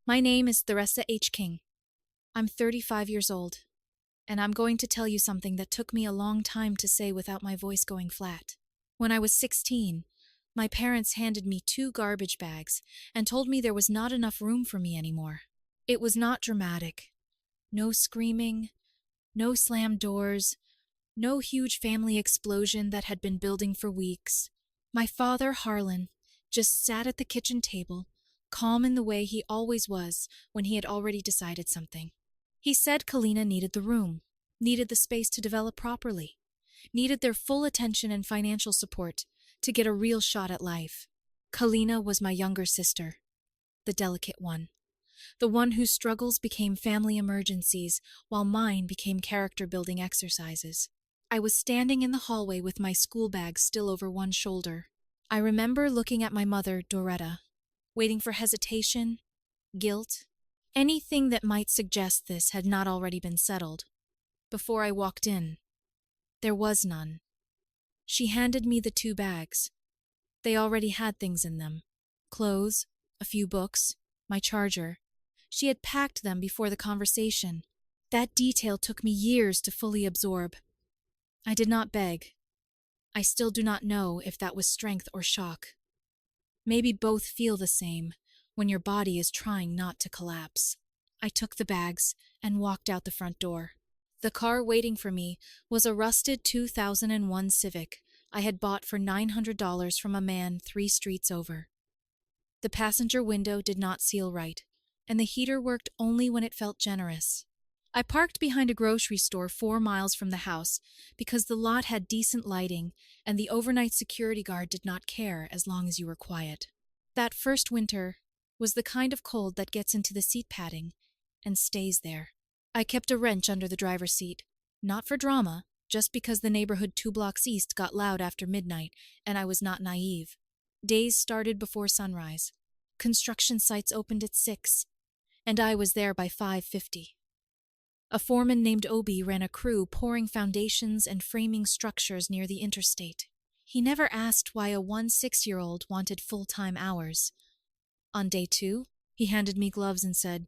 My name is Theresa H. King. I'm 35 years old, and I'm going to tell you something that took me a long time to say without my voice going flat. When I was 16, my parents handed me 2 garbage bags and told me there was not enough room for me anymore. It was not dramatic. No screaming, no slammed doors, no huge family explosion that had been building for weeks. My father, Harlan, just sat at the kitchen table, calm in the way he always was when he had already decided something. He said Kalina needed the room, needed the space to develop properly, needed their full attention and financial support to get a real shot at life. Kalina was my younger sister, the delicate one, the one whose struggles became family emergencies while mine became character-building exercises. I was standing in the hallway with my school bag still over one shoulder. I remember looking at my mother, Doretta, waiting for hesitation, guilt, anything that might suggest this had not already been settled. Before I walked in, there was none. She handed me the 2 bags. They already had things in them. Clothes, a few books, my charger. She had packed them before the conversation. That detail took me years to fully absorb. I did not beg. I still do not know if that was strength or shock. Maybe both feel the same when your body is trying not to collapse. I took the bags and walked out the front door. The car waiting for me was a rusted 2001 Civic I had bought for $900 from a man 3 streets over. The passenger window did not seal right, and the heater worked only when it felt generous. I parked behind a grocery store 4 miles from the house because the lot had decent lighting and the overnight security guard did not care as long as you were quiet. That first winter was the kind of cold that gets into the seat padding and stays there. I kept a wrench under the driver's seat, not for drama, just because the neighborhood 2 blocks east got loud after midnight and I was not naive. Days started before sunrise. Construction sites opened at 6, and I was there by 5:50. A foreman named Obi ran a crew pouring foundations and framing structures near the interstate. He never asked why a 16-year-old wanted full-time hours. On day 2, he handed me gloves and said,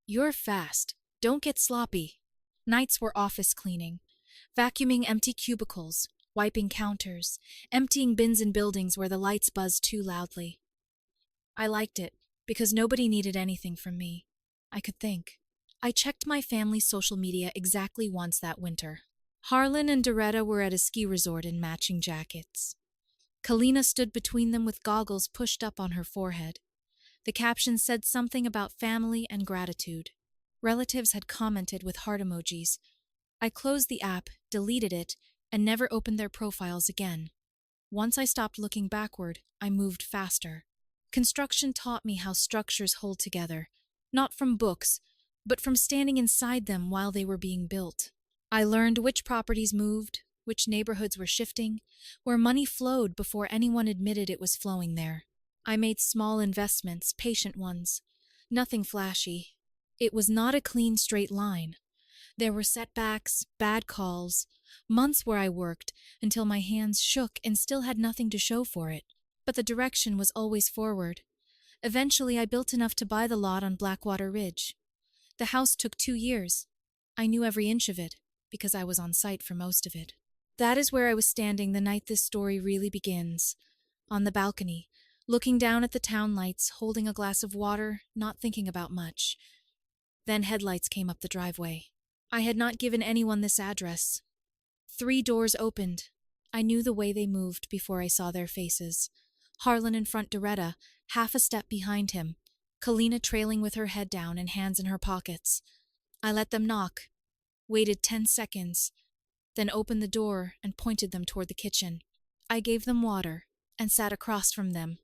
"You're fast. Don't get sloppy." Nights were office cleaning, vacuuming empty cubicles, wiping counters, emptying bins in buildings where the lights buzzed too loudly. I liked it because nobody needed anything from me. I could think. I checked my family's social media exactly once that winter. Harlan and Doretta were at a ski resort in matching jackets. Kalina stood between them with goggles pushed up on her forehead. The caption said something about family and gratitude. Relatives had commented with heart emojis. I closed the app, deleted it, and never opened their profiles again. Once I stopped looking backward, I moved faster. Construction taught me how structures hold together, not from books, but from standing inside them while they were being built. I learned which properties moved, which neighborhoods were shifting, where money flowed before anyone admitted it was flowing there. I made small investments, patient ones. Nothing flashy. It was not a clean, straight line. There were setbacks, bad calls, months where I worked until my hands shook and still had nothing to show for it. But the direction was always forward. Eventually, I built enough to buy the lot on Blackwater Ridge. The house took 2 years. I knew every inch of it, because I was on site for most of it. That is where I was standing the night this story really begins. On the balcony, looking down at the town lights, holding a glass of water, not thinking about much. Then headlights came up the driveway. I had not given anyone this address. 3 doors opened. I knew the way they moved before I saw their faces. Harlan in front, Doretta, half a step behind him. Kalina trailing with her head down and hands in her pockets. I let them knock, waited 10 seconds, then opened the door and pointed them toward the kitchen. I gave them water and sat across from them,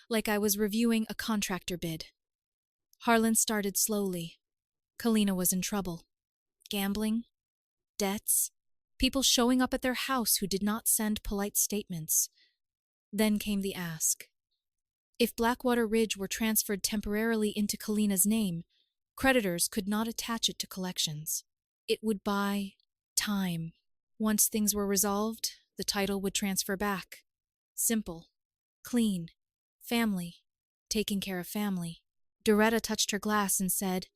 like I was reviewing a contractor bid. Harlan started slowly. Kalina was in trouble. Gambling, debts, people showing up at their house who did not send polite statements. Then came the ask. If Blackwater Ridge were transferred temporarily into Kalina's name, creditors could not attach it to collections. It would buy time. Once things were resolved, the title would transfer back. Simple, clean, family, taking care of family. Doretta touched her glass and said,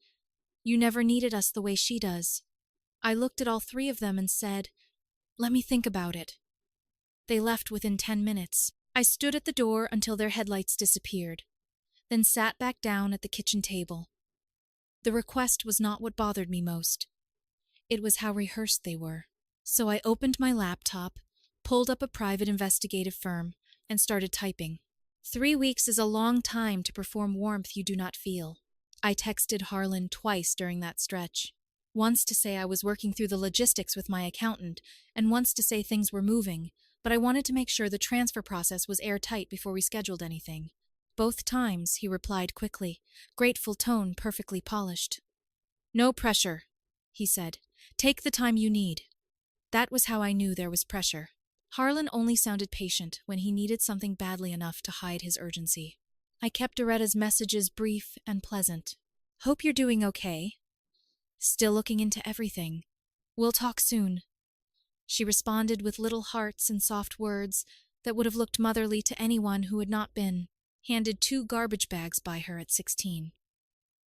"You never needed us the way she does." I looked at all three of them and said, "Let me think about it." They left within 10 minutes. I stood at the door until their headlights disappeared, then sat back down at the kitchen table. The request was not what bothered me most. It was how rehearsed they were. So I opened my laptop, pulled up a private investigative firm, and started typing. 3 weeks is a long time to perform warmth you do not feel. I texted Harlan twice during that stretch. Once to say I was working through the logistics with my accountant, and once to say things were moving, but I wanted to make sure the transfer process was airtight before we scheduled anything. Both times, he replied quickly, grateful tone perfectly polished. "No pressure," he said. "Take the time you need." That was how I knew there was pressure. Harlan only sounded patient when he needed something badly enough to hide his urgency. I kept Doretta's messages brief and pleasant. "Hope you're doing okay. Still looking into everything. We'll talk soon." She responded with little hearts and soft words that would have looked motherly to anyone who had not been handed 2 garbage bags by her at 16.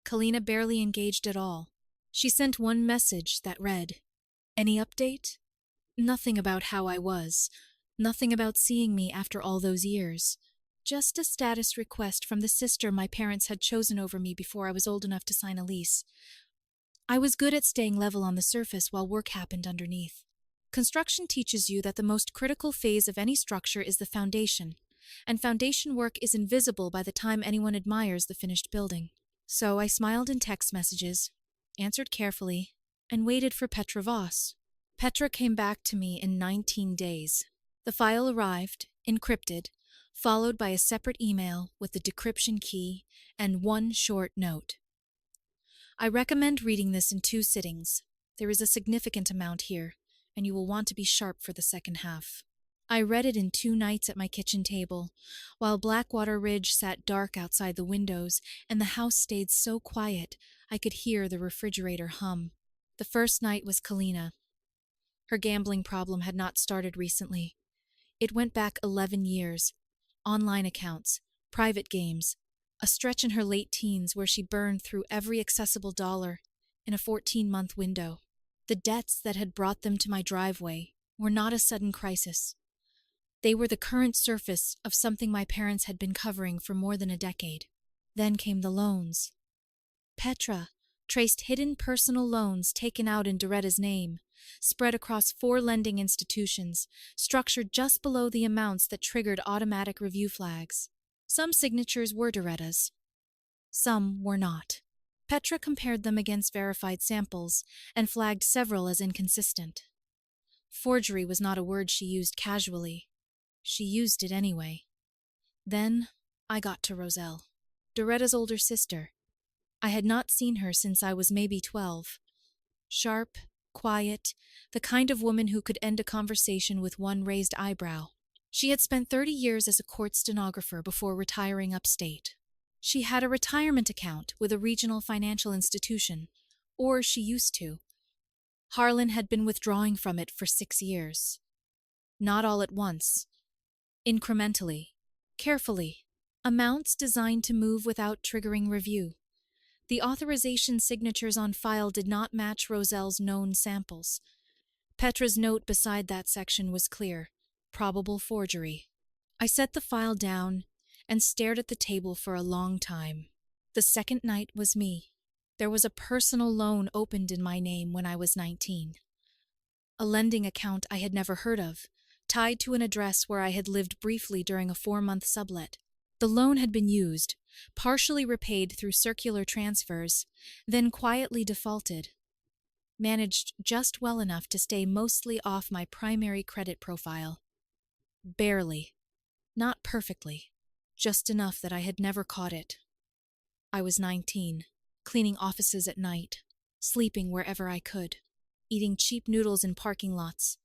Kalina barely engaged at all. She sent one message that read, "Any update?" Nothing about how I was. Nothing about seeing me after all those years. Just a status request from the sister my parents had chosen over me before I was old enough to sign a lease. I was good at staying level on the surface while work happened underneath. Construction teaches you that the most critical phase of any structure is the foundation, and foundation work is invisible by the time anyone admires the finished building. So I smiled in text messages, answered carefully, and waited for Petra Voss. Petra came back to me in 19 days. The file arrived, encrypted, followed by a separate email with the decryption key and one short note. "I recommend reading this in 2 sittings. There is a significant amount here, and you will want to be sharp for the second half." I read it in 2 nights at my kitchen table, while Blackwater Ridge sat dark outside the windows and the house stayed so quiet I could hear the refrigerator hum. The first night was Kalina. Her gambling problem had not started recently. It went back 11 years. Online accounts, private games, a stretch in her late teens where she burned through every accessible dollar in a 14-month window. The debts that had brought them to my driveway were not a sudden crisis. They were the current surface of something my parents had been covering for more than a decade. Then came the loans. Petra traced hidden personal loans taken out in Doretta's name, spread across 4 lending institutions, structured just below the amounts that triggered automatic review flags. Some signatures were Doretta's. Some were not. Petra compared them against verified samples and flagged several as inconsistent. Forgery was not a word she used casually. She used it anyway. Then I got to Roselle, Doretta's older sister. I had not seen her since I was maybe 12. Sharp, quiet, the kind of woman who could end a conversation with one raised eyebrow. She had spent 30 years as a court stenographer before retiring upstate. She had a retirement account with a regional financial institution, or she used to. Harlan had been withdrawing from it for 6 years. Not all at once. Incrementally. Carefully. Amounts designed to move without triggering review. The authorization signatures on file did not match Roselle's known samples. Petra's note beside that section was clear. Probable forgery. I set the file down and stared at the table for a long time. The second night was me. There was a personal loan opened in my name when I was 19. A lending account I had never heard of, tied to an address where I had lived briefly during a 4-month sublet. The loan had been used, partially repaid through circular transfers, then quietly defaulted. Managed just well enough to stay mostly off my primary credit profile. Barely. Not perfectly. Just enough that I had never caught it. I was 19, cleaning offices at night, sleeping wherever I could, eating cheap noodles in parking lots,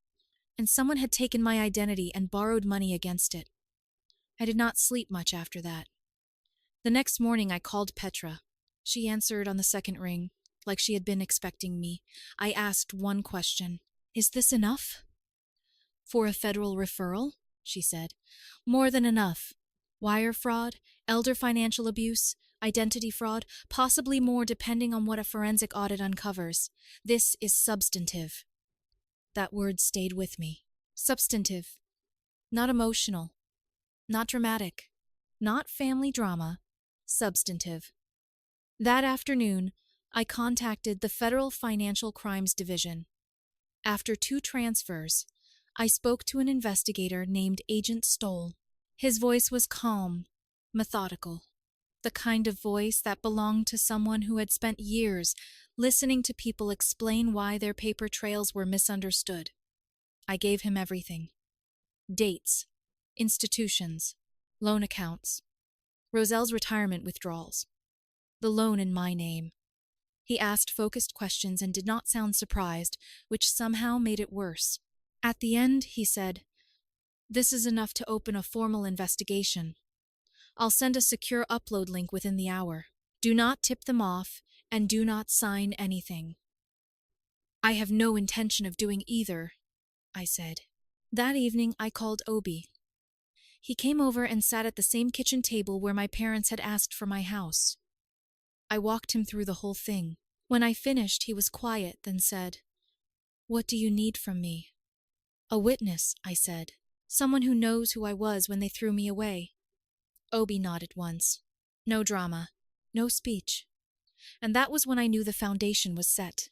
and someone had taken my identity and borrowed money against it. I did not sleep much after that. The next morning I called Petra. She answered on the second ring, like she had been expecting me. I asked one question. "Is this enough?" "For a federal referral?" she said. "More than enough. Wire fraud, elder financial abuse, identity fraud, possibly more depending on what a forensic audit uncovers. This is substantive. That word stayed with me. Substantive. Not emotional. Not dramatic. Not family drama. Substantive. That afternoon, I contacted the Federal Financial Crimes Division. After 2 transfers, I spoke to an investigator named Agent Stoll. His voice was calm, methodical, the kind of voice that belonged to someone who had spent years listening to people explain why their paper trails were misunderstood. I gave him everything. Dates, institutions, loan accounts, Roselle's retirement withdrawals, the loan in my name. He asked focused questions and did not sound surprised, which somehow made it worse. At the end, he said, "This is enough to open a formal investigation. I'll send a secure upload link within the hour. Do not tip them off, and do not sign anything." "I have no intention of doing either," I said. That evening, I called Obi. He came over and sat at the same kitchen table where my parents had asked for my house. I walked him through the whole thing. When I finished, he was quiet, then said, "What do you need from me?" "A witness," I said. "Someone who knows who I was when they threw me away." Obi nodded once. No drama. No speech. And that was when I knew the foundation was set.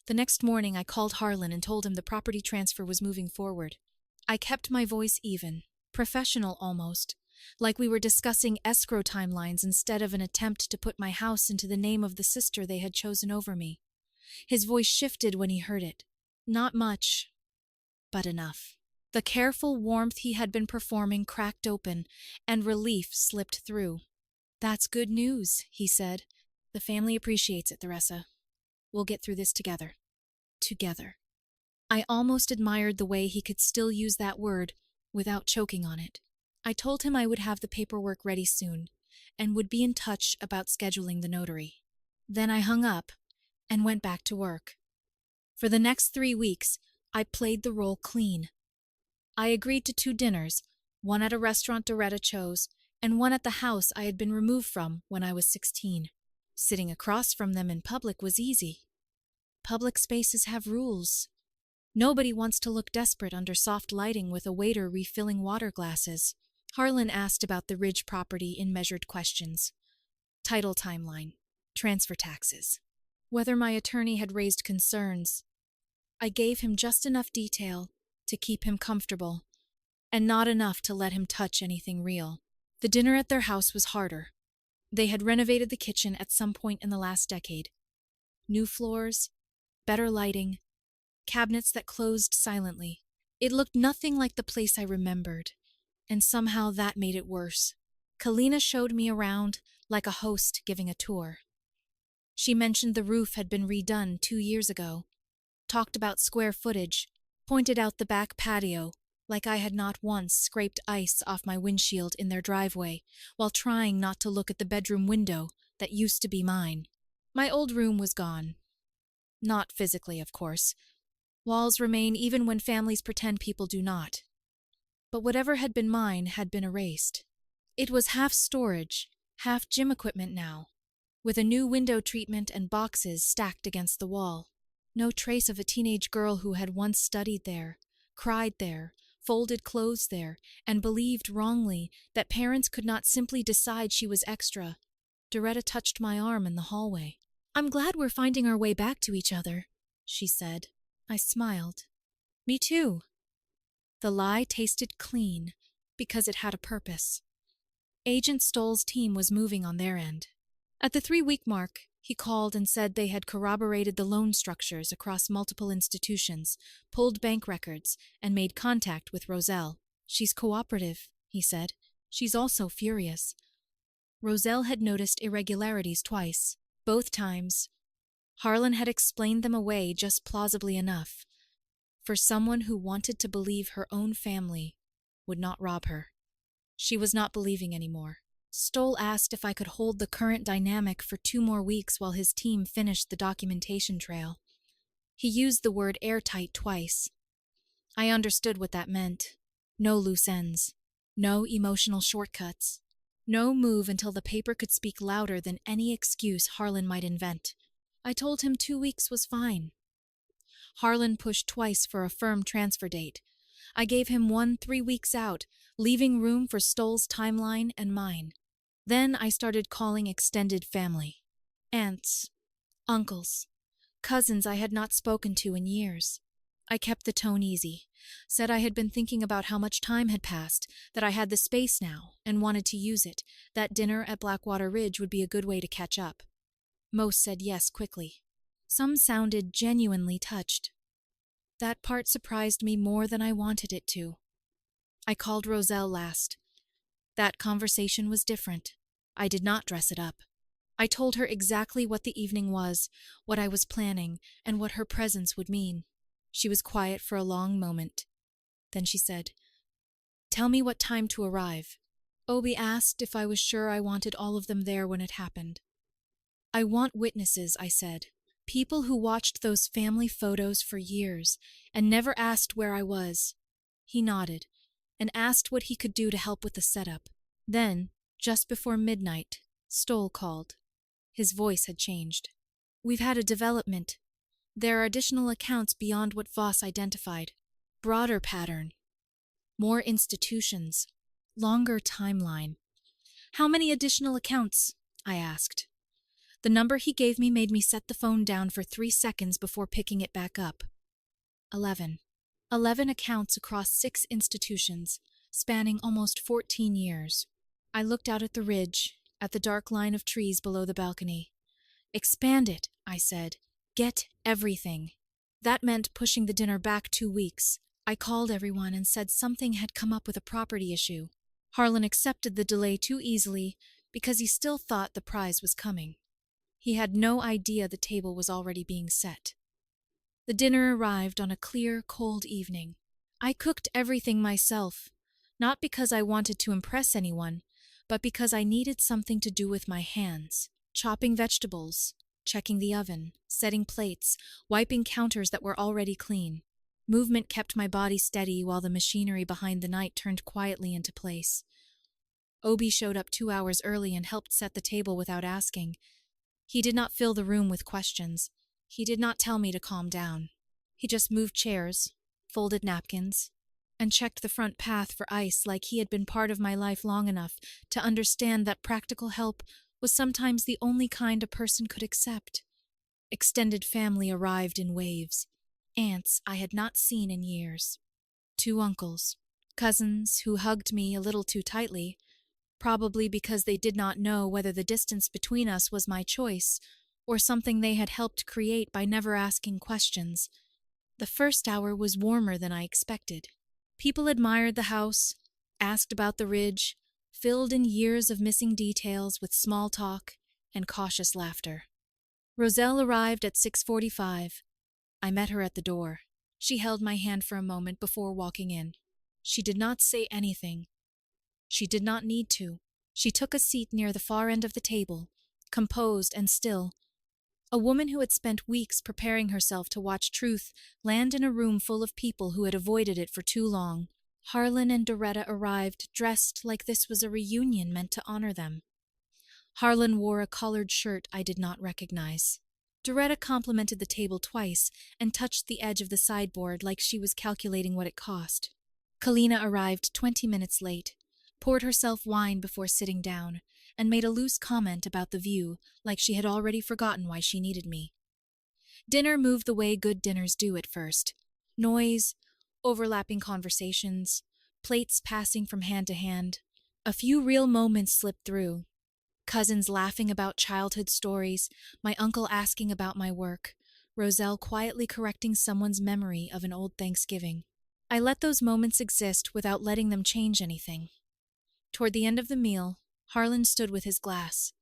The next morning I called Harlan and told him the property transfer was moving forward. I kept my voice even, professional almost, like we were discussing escrow timelines instead of an attempt to put my house into the name of the sister they had chosen over me. His voice shifted when he heard it. Not much, but enough. The careful warmth he had been performing cracked open, and relief slipped through. "That's good news," he said. "The family appreciates it, Theresa. We'll get through this together." Together. I almost admired the way he could still use that word without choking on it. I told him I would have the paperwork ready soon, and would be in touch about scheduling the notary. Then I hung up and went back to work. For the next 3 weeks, I played the role clean. I agreed to 2 dinners, one at a restaurant Doretta chose, and one at the house I had been removed from when I was 16. Sitting across from them in public was easy. Public spaces have rules. Nobody wants to look desperate under soft lighting with a waiter refilling water glasses. Harlan asked about the Ridge property in measured questions. Title timeline, transfer taxes, whether my attorney had raised concerns. I gave him just enough detail to keep him comfortable, and not enough to let him touch anything real. The dinner at their house was harder. They had renovated the kitchen at some point in the last decade. New floors, better lighting, cabinets that closed silently. It looked nothing like the place I remembered, and somehow that made it worse. Kalina showed me around like a host giving a tour. She mentioned the roof had been redone 2 years ago, talked about square footage, pointed out the back patio, like I had not once scraped ice off my windshield in their driveway, while trying not to look at the bedroom window that used to be mine. My old room was gone. Not physically, of course. Walls remain even when families pretend people do not. But whatever had been mine had been erased. It was half storage, half gym equipment now, with a new window treatment and boxes stacked against the wall. No trace of a teenage girl who had once studied there, cried there, folded clothes there, and believed wrongly that parents could not simply decide she was extra. Doretta touched my arm in the hallway. "I'm glad we're finding our way back to each other," she said. I smiled. "Me too." The lie tasted clean because it had a purpose. Agent Stoll's team was moving on their end. At the 3-week mark, he called and said they had corroborated the loan structures across multiple institutions, pulled bank records, and made contact with Roselle. "She's cooperative," he said. "She's also furious." Roselle had noticed irregularities twice. Both times, Harlan had explained them away just plausibly enough, for someone who wanted to believe her own family would not rob her. She was not believing anymore. Stoll asked if I could hold the current dynamic for 2 more weeks while his team finished the documentation trail. He used the word airtight twice. I understood what that meant. No loose ends. No emotional shortcuts. No move until the paper could speak louder than any excuse Harlan might invent. I told him 2 weeks was fine. Harlan pushed twice for a firm transfer date. I gave him 3 weeks out, leaving room for Stoll's timeline and mine. Then I started calling extended family. Aunts, uncles, cousins I had not spoken to in years. I kept the tone easy, said I had been thinking about how much time had passed, that I had the space now and wanted to use it, that dinner at Blackwater Ridge would be a good way to catch up. Most said yes quickly. Some sounded genuinely touched. That part surprised me more than I wanted it to. I called Roselle last. That conversation was different. I did not dress it up. I told her exactly what the evening was, what I was planning, and what her presence would mean. She was quiet for a long moment. Then she said, "Tell me what time to arrive." Obi asked if I was sure I wanted all of them there when it happened. "I want witnesses," I said. "People who watched those family photos for years and never asked where I was." He nodded and asked what he could do to help with the setup. Then, just before midnight, Stoll called. His voice had changed. "We've had a development. There are additional accounts beyond what Voss identified. Broader pattern. More institutions. Longer timeline." "How many additional accounts?" I asked. The number he gave me made me set the phone down for 3 seconds before picking it back up. 11. 11 accounts across 6 institutions, spanning almost 14 years. I looked out at the ridge, at the dark line of trees below the balcony. "Expand it," I said. "Get everything." That meant pushing the dinner back 2 weeks. I called everyone and said something had come up with a property issue. Harlan accepted the delay too easily because he still thought the prize was coming. He had no idea the table was already being set. The dinner arrived on a clear, cold evening. I cooked everything myself, not because I wanted to impress anyone, but because I needed something to do with my hands. Chopping vegetables, checking the oven, setting plates, wiping counters that were already clean. Movement kept my body steady while the machinery behind the night turned quietly into place. Obi showed up 2 hours early and helped set the table without asking. He did not fill the room with questions. He did not tell me to calm down. He just moved chairs, folded napkins, and checked the front path for ice like he had been part of my life long enough to understand that practical help was sometimes the only kind a person could accept. Extended family arrived in waves. Aunts I had not seen in years. 2 uncles. Cousins who hugged me a little too tightly, probably because they did not know whether the distance between us was my choice or something they had helped create by never asking questions. The first hour was warmer than I expected. People admired the house, asked about the ridge, filled in years of missing details with small talk and cautious laughter. Roselle arrived at 6:45. I met her at the door. She held my hand for a moment before walking in. She did not say anything. She did not need to. She took a seat near the far end of the table, composed and still. A woman who had spent weeks preparing herself to watch truth land in a room full of people who had avoided it for too long. Harlan and Doretta arrived dressed like this was a reunion meant to honor them. Harlan wore a collared shirt I did not recognize. Doretta complimented the table twice and touched the edge of the sideboard like she was calculating what it cost. Kalina arrived 20 minutes late, poured herself wine before sitting down, and made a loose comment about the view, like she had already forgotten why she needed me. Dinner moved the way good dinners do at first. Noise, overlapping conversations, plates passing from hand to hand. A few real moments slipped through. Cousins laughing about childhood stories, my uncle asking about my work, Roselle quietly correcting someone's memory of an old Thanksgiving. I let those moments exist without letting them change anything. Toward the end of the meal, Harlan stood with his glass.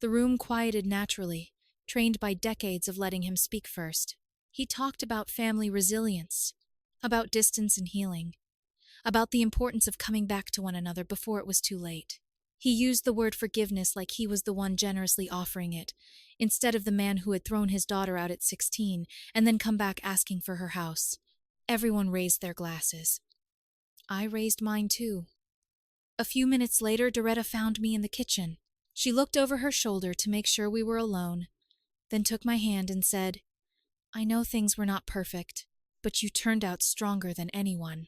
The room quieted naturally, trained by decades of letting him speak first. He talked about family resilience, about distance and healing, about the importance of coming back to one another before it was too late. He used the word forgiveness like he was the one generously offering it, instead of the man who had thrown his daughter out at 16 and then come back asking for her house. Everyone raised their glasses. I raised mine too. A few minutes later, Doretta found me in the kitchen. She looked over her shoulder to make sure we were alone, then took my hand and said, "I know things were not perfect, but you turned out stronger than anyone."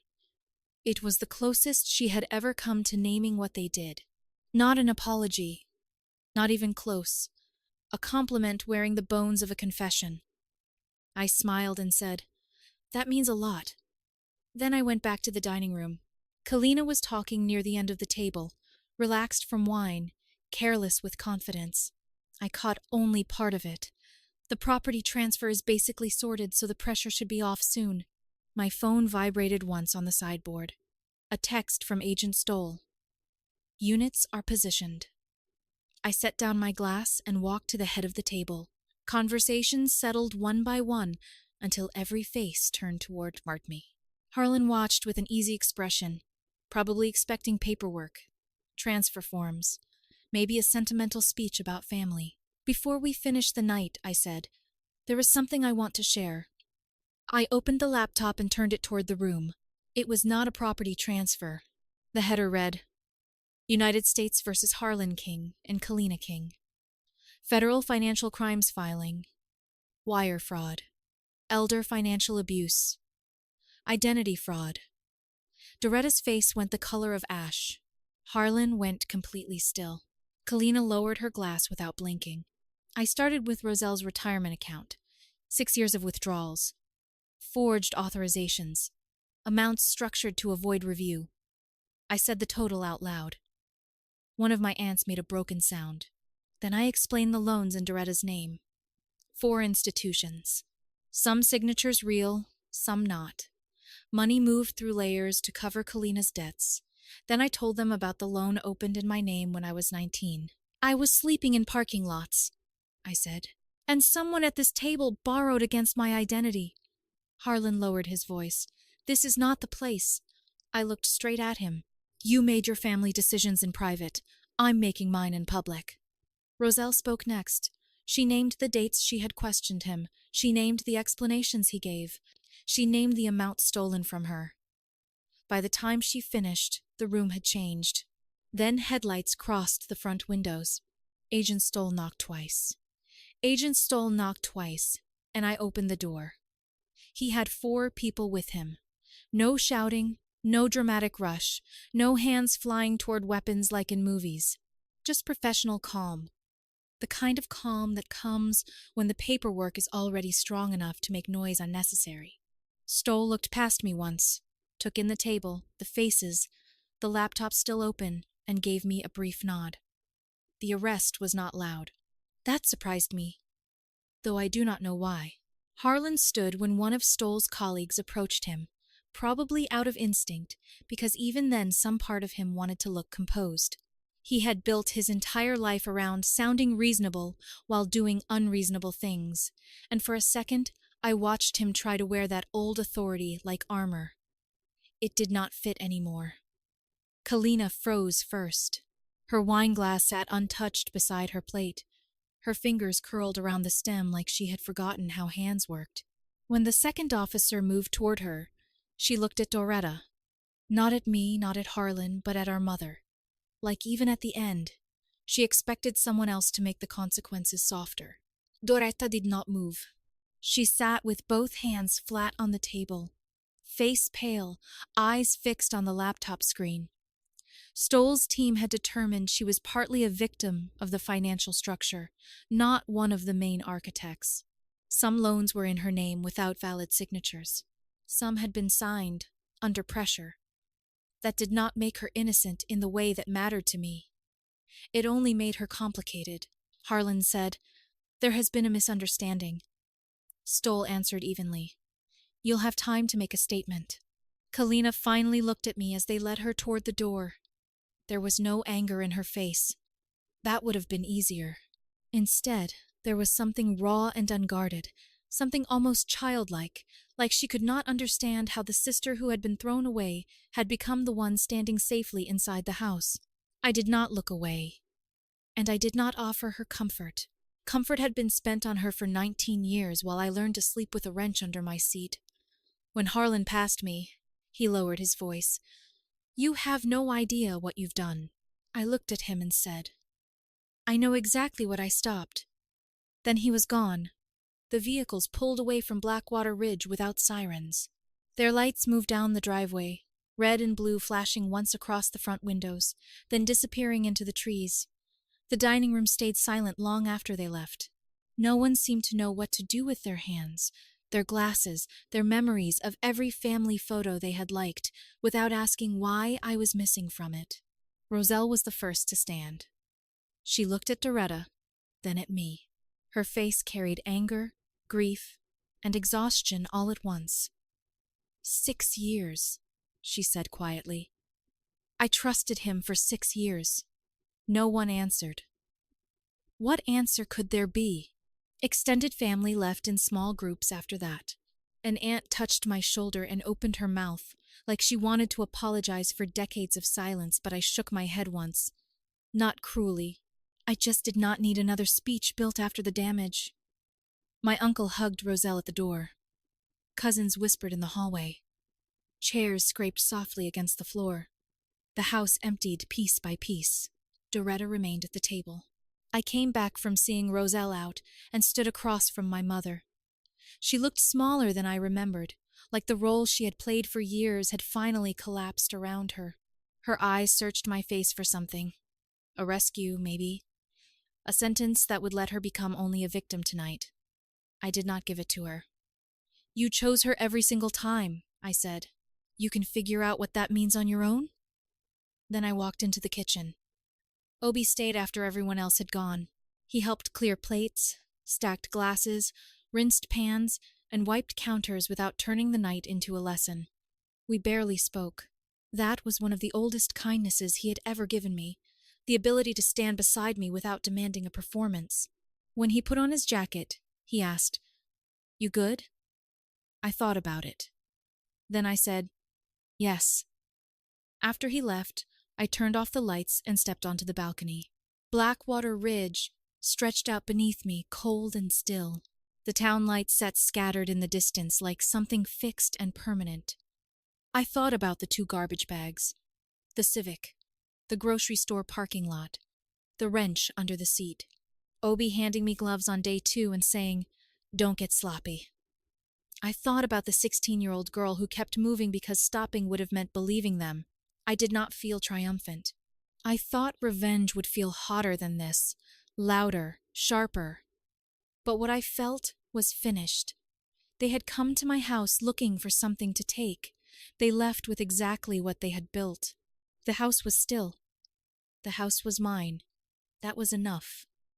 It was the closest she had ever come to naming what they did. Not an apology, not even close. A compliment wearing the bones of a confession. I smiled and said, "That means a lot." Then I went back to the dining room. Kalina was talking near the end of the table, relaxed from wine, careless with confidence. I caught only part of it. The property transfer is basically sorted, so the pressure should be off soon. My phone vibrated once on the sideboard. A text from Agent Stoll. "Units are positioned." I set down my glass and walked to the head of the table. Conversations settled one by one until every face turned toward me. Harlan watched with an easy expression, probably expecting paperwork, transfer forms, maybe a sentimental speech about family. "Before we finish the night," I said, "there is something I want to share." I opened the laptop and turned it toward the room. It was not a property transfer. The header read, "United States versus Harlan King and Kalina King. Federal financial crimes filing. Wire fraud. Elder financial abuse. Identity fraud." Doretta's face went the color of ash. Harlan went completely still. Kalina lowered her glass without blinking. "I started with Roselle's retirement account. 6 years of withdrawals. Forged authorizations. Amounts structured to avoid review." I said the total out loud. One of my aunts made a broken sound. Then I explained the loans in Doretta's name. 4 institutions. Some signatures real, some not. Money moved through layers to cover Kalina's debts. Then I told them about the loan opened in my name when I was 19. "I was sleeping in parking lots," I said, "and someone at this table borrowed against my identity." Harlan lowered his voice. "This is not the place." I looked straight at him. "You made your family decisions in private. I'm making mine in public." Roselle spoke next. She named the dates she had questioned him. She named the explanations he gave. She named the amount stolen from her. By the time she finished, the room had changed. Then headlights crossed the front windows. Agent Stoll knocked twice. Agent Stoll knocked twice, and I opened the door. He had 4 people with him. No shouting, no dramatic rush, no hands flying toward weapons like in movies. Just professional calm. The kind of calm that comes when the paperwork is already strong enough to make noise unnecessary. Stoll looked past me once, took in the table, the faces, the laptop still open, and gave me a brief nod. The arrest was not loud. That surprised me, though I do not know why. Harlan stood when one of Stoll's colleagues approached him, probably out of instinct, because even then some part of him wanted to look composed. He had built his entire life around sounding reasonable while doing unreasonable things, and for a second I watched him try to wear that old authority like armor. It did not fit anymore. Kalina froze first. Her wineglass sat untouched beside her plate. Her fingers curled around the stem like she had forgotten how hands worked. When the second officer moved toward her, she looked at Doretta. Not at me, not at Harlan, but at our mother. Like even at the end, she expected someone else to make the consequences softer. Doretta did not move. She sat with both hands flat on the table, face pale, eyes fixed on the laptop screen. Stoll's team had determined she was partly a victim of the financial structure, not one of the main architects. Some loans were in her name without valid signatures. Some had been signed under pressure. That did not make her innocent in the way that mattered to me. It only made her complicated. Harlan said, "There has been a misunderstanding." Stoll answered evenly, "You'll have time to make a statement." Kalina finally looked at me as they led her toward the door. There was no anger in her face. That would have been easier. Instead, there was something raw and unguarded, something almost childlike, like she could not understand how the sister who had been thrown away had become the one standing safely inside the house. I did not look away, and I did not offer her comfort. Comfort had been spent on her for 19 years while I learned to sleep with a wrench under my seat. When Harlan passed me, he lowered his voice. You have no idea what you've done. I looked at him and said, I know exactly what I stopped. Then he was gone. The vehicles pulled away from Blackwater Ridge without sirens. Their lights moved down the driveway, red and blue flashing once across the front windows, then disappearing into the trees. The dining room stayed silent long after they left. No one seemed to know what to do with their hands, their glasses, their memories of every family photo they had liked, without asking why I was missing from it. Roselle was the first to stand. She looked at Doretta, then at me. Her face carried anger, grief, and exhaustion all at once. 6 years, she said quietly. I trusted him for 6 years. No one answered. What answer could there be? Extended family left in small groups after that. An aunt touched my shoulder and opened her mouth, like she wanted to apologize for decades of silence, but I shook my head once. Not cruelly. I just did not need another speech built after the damage. My uncle hugged Roselle at the door. Cousins whispered in the hallway. Chairs scraped softly against the floor. The house emptied piece by piece. Doretta remained at the table. I came back from seeing Roselle out and stood across from my mother. She looked smaller than I remembered, like the role she had played for years had finally collapsed around her. Her eyes searched my face for something. A rescue, maybe. A sentence that would let her become only a victim tonight. I did not give it to her. You chose her every single time, I said. You can figure out what that means on your own? Then I walked into the kitchen. Obi stayed after everyone else had gone. He helped clear plates, stacked glasses, rinsed pans, and wiped counters without turning the night into a lesson. We barely spoke. That was one of the oldest kindnesses he had ever given me, the ability to stand beside me without demanding a performance. When he put on his jacket, he asked, You good? I thought about it. Then I said, Yes. After he left, I turned off the lights and stepped onto the balcony. Blackwater Ridge stretched out beneath me, cold and still. The town lights sat scattered in the distance like something fixed and permanent. I thought about the 2 garbage bags, the Civic, the grocery store parking lot, the wrench under the seat, Obi handing me gloves on day 2 and saying, Don't get sloppy. I thought about the 16-year-old girl who kept moving because stopping would have meant believing them. I did not feel triumphant. I thought revenge would feel hotter than this, louder, sharper. But what I felt was finished. They had come to my house looking for something to take. They left with exactly what they had built. The house was still. The house was mine. That was enough.